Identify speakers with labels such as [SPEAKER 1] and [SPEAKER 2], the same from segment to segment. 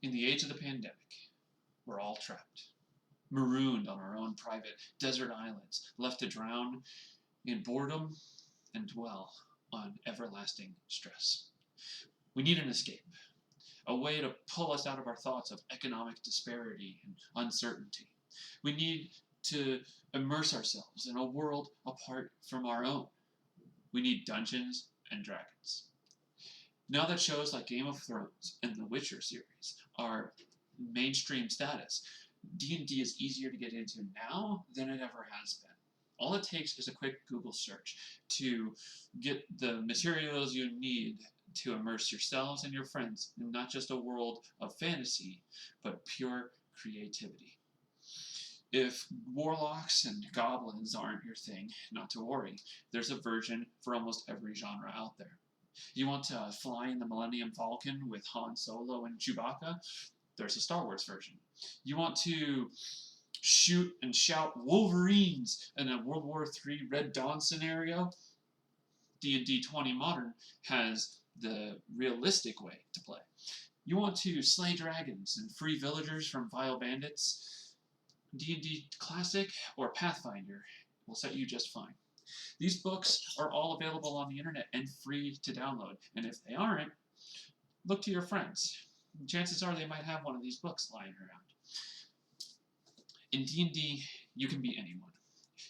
[SPEAKER 1] In the age of the pandemic, we're all trapped, marooned on our own private desert islands, left to drown in boredom and dwell on everlasting stress. We need an escape, a way to pull us out of our thoughts of economic disparity and uncertainty. We need to immerse ourselves in a world apart from our own. We need Dungeons and Dragons. Now that shows like Game of Thrones and The Witcher series are mainstream status, D&D is easier to get into now than it ever has been. All it takes is a quick Google search to get the materials you need to immerse yourselves and your friends in not just a world of fantasy, but pure creativity. If warlocks and goblins aren't your thing, not to worry. There's a version for almost every genre out there. You want to fly in the Millennium Falcon with Han Solo and Chewbacca? There's a Star Wars version. You want to shoot and shout Wolverines in a World War III Red Dawn scenario? D&D 20 Modern has the realistic way to play. You want to slay dragons and free villagers from vile bandits? D&D Classic or Pathfinder will set you just fine. These books are all available on the internet and free to download, and if they aren't, look to your friends. Chances are they might have one of these books lying around. In D&D, you can be anyone.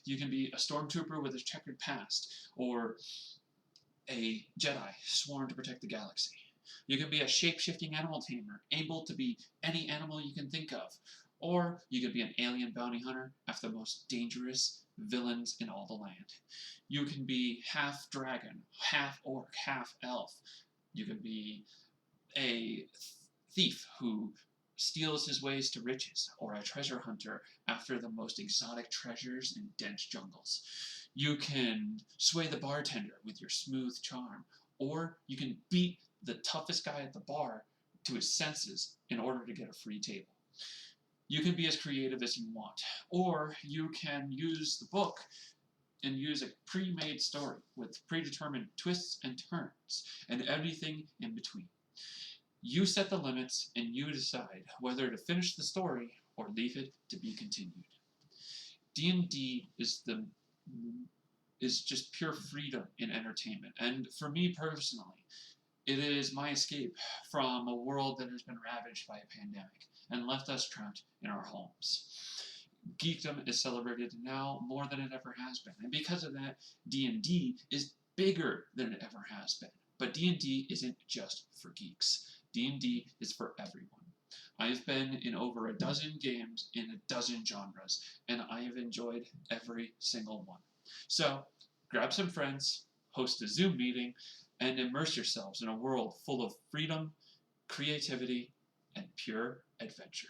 [SPEAKER 1] You can be a stormtrooper with a checkered past, or a Jedi sworn to protect the galaxy. You can be a shape-shifting animal tamer, able to be any animal you can think of. Or you could be an alien bounty hunter after the most dangerous villains in all the land. You can be half dragon, half orc, half elf. You can be a thief who steals his ways to riches, or a treasure hunter after the most exotic treasures in dense jungles. You can sway the bartender with your smooth charm, or you can beat the toughest guy at the bar to his senses in order to get a free table. You can be as creative as you want, or you can use the book and use a pre-made story with predetermined twists and turns, and everything in between. You set the limits, and you decide whether to finish the story or leave it to be continued. D&D is just pure freedom in entertainment, and for me personally, it is my escape from a world that has been ravaged by a pandemic and left us trapped in our homes. Geekdom is celebrated now more than it ever has been, and because of that, D&D is bigger than it ever has been. But D&D isn't just for geeks. D&D is for everyone. I've been in over a dozen games in a dozen genres, and I have enjoyed every single one. So, grab some friends, host a Zoom meeting, and immerse yourselves in a world full of freedom, creativity, and pure adventure.